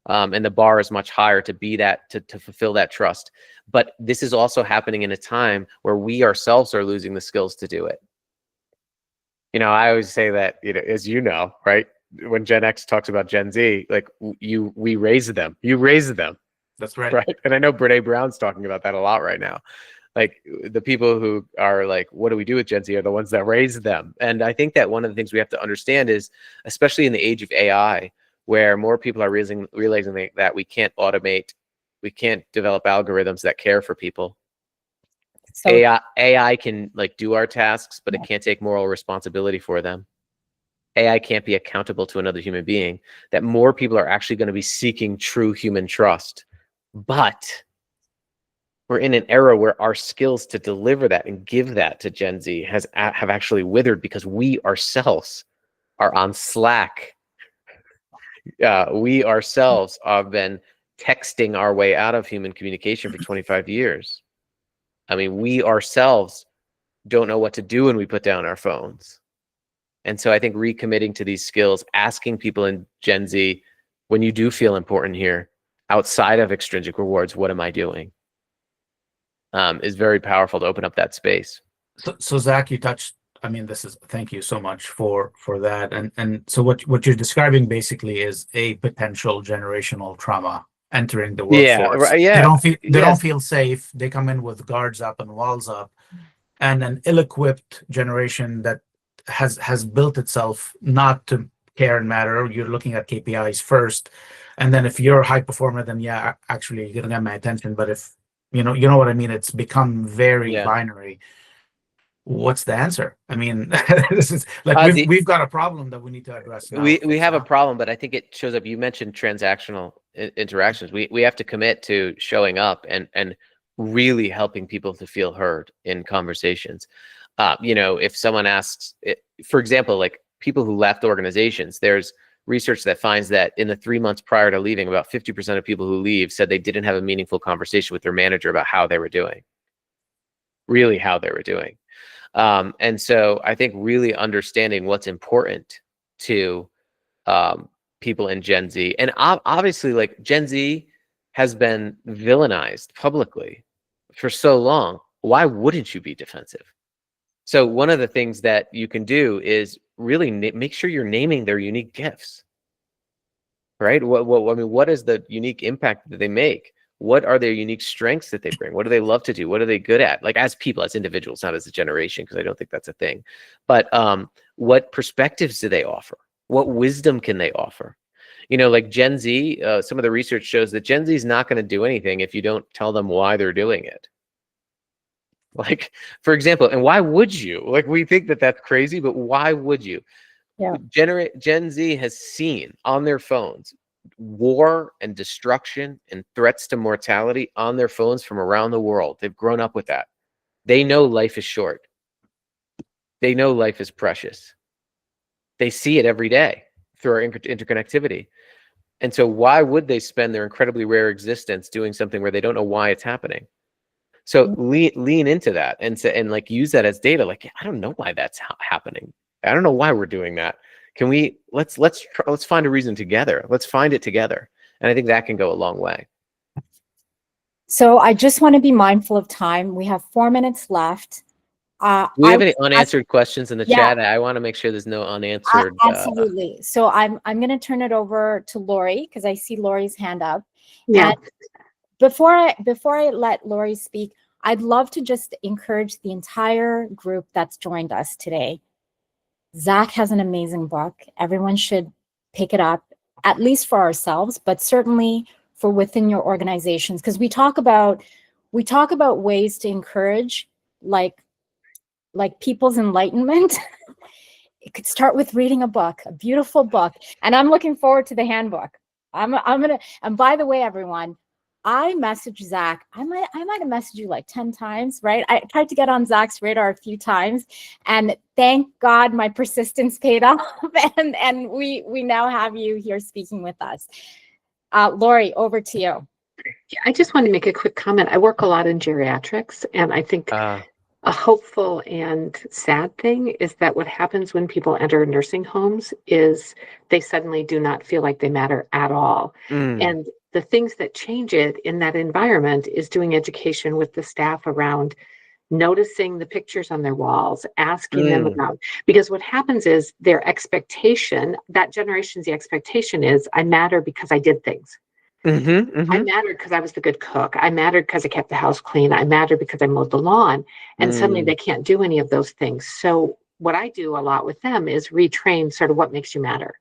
And the bar is much higher to be that, to fulfill that trust. But this is also happening in a time where we ourselves are losing the skills to do it. You know, I always say that, you know, as you know, right? When Gen X talks about Gen Z, like we raise them, you raise them. That's right. Right. And I know Brene Brown's talking about that a lot right now. Like the people who are like, what do we do with Gen Z, are the ones that raise them. And I think that one of the things we have to understand is, especially in the age of AI, where more people are realizing that we can't automate, we can't develop algorithms that care for people. So AI can like do our tasks, but it can't take moral responsibility for them. AI can't be accountable to another human being. That more people are actually going to be seeking true human trust. But we're in an era where our skills to deliver that and give that to Gen Z have actually withered because we ourselves are on Slack. We ourselves have been texting our way out of human communication for 25 years. I mean, we ourselves don't know what to do when we put down our phones. And so I think recommitting to these skills, asking people in Gen Z, when you do feel important here, outside of extrinsic rewards, what am I doing? Is very powerful to open up that space. So Zach, you touched, I mean, thank you so much for that. And so what you're describing basically is a potential generational trauma entering the workforce. Yeah, right, yeah. They don't feel safe. They come in with guards up and walls up, and an ill-equipped generation that has built itself not to care and matter. You're looking at KPIs first, and then if you're a high performer, then yeah, actually you're gonna get my attention. But if you know what I mean, it's become very binary. What's the answer? I mean, this is like we've got a problem that we need to address now. We have a problem, but I think it shows up. You mentioned transactional interactions. We have to commit to showing up and really helping people to feel heard in conversations. You know, if someone asks, for example, like people who left organizations, there's research that finds that in the 3 months prior to leaving, about 50% of people who leave said they didn't have a meaningful conversation with their manager about how they were doing, really how they were doing. And so I think really understanding what's important to people in Gen Z, and obviously like Gen Z has been villainized publicly for so long. Why wouldn't you be defensive? So one of the things that you can do is really make sure you're naming their unique gifts, right? I mean, what is the unique impact that they make? What are their unique strengths that they bring? What do they love to do? What are they good at? Like as people, as individuals, not as a generation, because I don't think that's a thing. But what perspectives do they offer? What wisdom can they offer? You know, like Gen Z, some of the research shows that Gen Z is not going to do anything if you don't tell them why they're doing it. Like, for example, and why would you? Like, we think that that's crazy, but why would you? Yeah. Gen Z has seen on their phones war and destruction and threats to mortality on their phones from around the world. They've grown up with that. They know life is short. They know life is precious. They see it every day through our interconnectivity. And so why would they spend their incredibly rare existence doing something where they don't know why it's happening? So lean into that and like use that as data. Like, I don't know why that's happening. I don't know why we're doing that. Can we let's find a reason together. Let's find it together. And I think that can go a long way. So I just want to be mindful of time. We have 4 minutes left. Do we have any unanswered questions in the chat? I want to make sure there's no unanswered. Absolutely. So I'm going to turn it over to Lori because I see Lori's hand up. Yeah. And before I let Lori speak, I'd love to just encourage the entire group that's joined us today. Zach has an amazing book. Everyone should pick it up, at least for ourselves, but certainly for within your organizations, because we talk about ways to encourage, like like people's enlightenment, it could start with reading a book, a beautiful book. And I'm looking forward to the handbook. I'm gonna, and by the way, everyone, I messaged Zach. I might have messaged you like 10 times, right? I tried to get on Zach's radar a few times, and thank God my persistence paid off. And we now have you here speaking with us. Lori, over to you. Yeah, I just want to make a quick comment. I work a lot in geriatrics, and I think a hopeful and sad thing is that what happens when people enter nursing homes is they suddenly do not feel like they matter at all. And the things that change it in that environment is doing education with the staff around noticing the pictures on their walls, asking them about, because what happens is their expectation, that generation's the expectation is, I matter because I did things. I mattered because I was the good cook. I mattered because I kept the house clean. I mattered because I mowed the lawn. And suddenly they can't do any of those things. So what I do a lot with them is retrain sort of what makes you matter.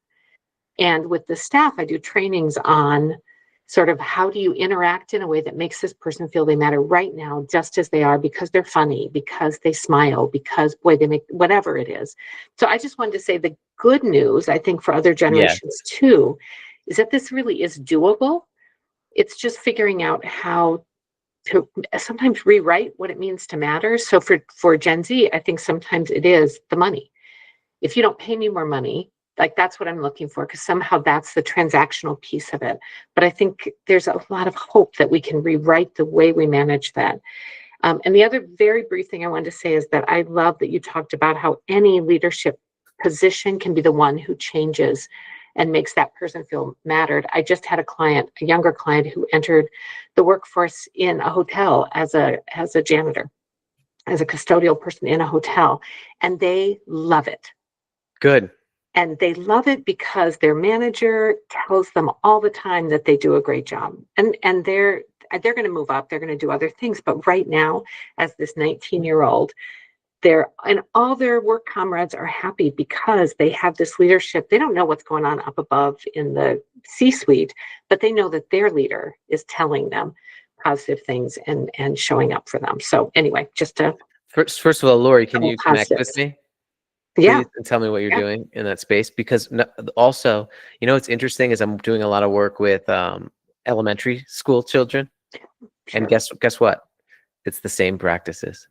And with the staff, I do trainings on sort of how do you interact in a way that makes this person feel they matter right now, just as they are, because they're funny, because they smile, because boy, they make whatever it is. So I just wanted to say the good news, I think for other generations too, is that this really is doable. It's just figuring out how to sometimes rewrite what it means to matter. So for Gen Z, I think sometimes it is the money. If you don't pay me more money, like that's what I'm looking for, because somehow that's the transactional piece of it. But I think there's a lot of hope that we can rewrite the way we manage that. And the other very brief thing I wanted to say is that I love that you talked about how any leadership position can be the one who changes and makes that person feel mattered. I just had a client, a younger client, who entered the workforce in a hotel as a janitor, as a custodial person in a hotel, and they love it. Good. And they love it because their manager tells them all the time that they do a great job. And they're going to move up, they're going to do other things. But right now, as this 19-year-old, and all their work comrades are happy because they have this leadership. They don't know what's going on up above in the C-suite, but they know that their leader is telling them positive things and showing up for them. So anyway, just to first of all, Lori, can you connect with me? Yeah. And tell me what you're doing in that space, because also, you know, what's interesting is I'm doing a lot of work with elementary school children, and guess what? It's the same practices.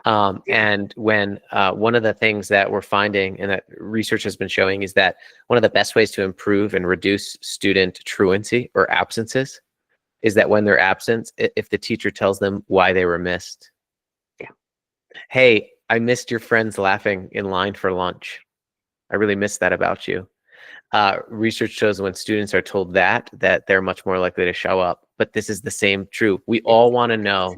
And when one of the things that we're finding and that research has been showing is that one of the best ways to improve and reduce student truancy or absences is that when they're absent, if the teacher tells them why they were missed. Hey, I missed your friends laughing in line for lunch. I really missed that about you. Research shows when students are told that they're much more likely to show up. But this is the same true. We all want to know.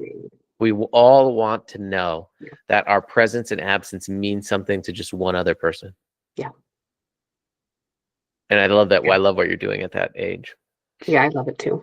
We all want to know that our presence and absence means something to just one other person. Yeah. And I love that. I love what you're doing at that age. Yeah, I love it too.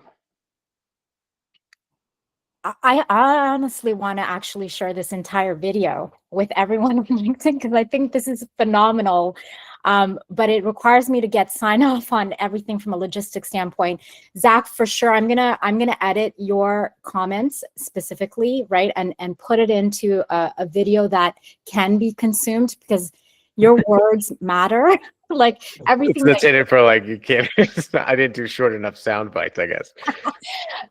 I honestly want to actually share this entire video with everyone on LinkedIn, because I think this is phenomenal. But it requires me to get sign off on everything from a logistics standpoint. Zach, for sure, I'm gonna edit your comments specifically, right, and put it into a video that can be consumed, because your words matter. Like everything. That's in it for like, you can't. I didn't do short enough sound bites, I guess.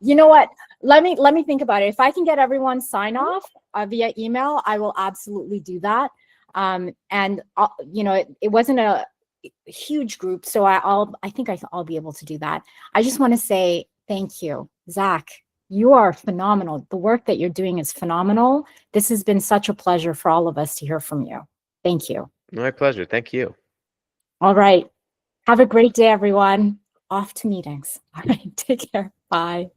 You know what? Let me think about it. If I can get everyone sign off via email, I will absolutely do that. And you know, it wasn't a huge group, so I think I'll be able to do that. I just want to say thank you, Zach. You are phenomenal. The work that you're doing is phenomenal. This has been such a pleasure for all of us to hear from you. Thank you. My pleasure. Thank you. All right. Have a great day, everyone. Off to meetings. All right. Take care. Bye.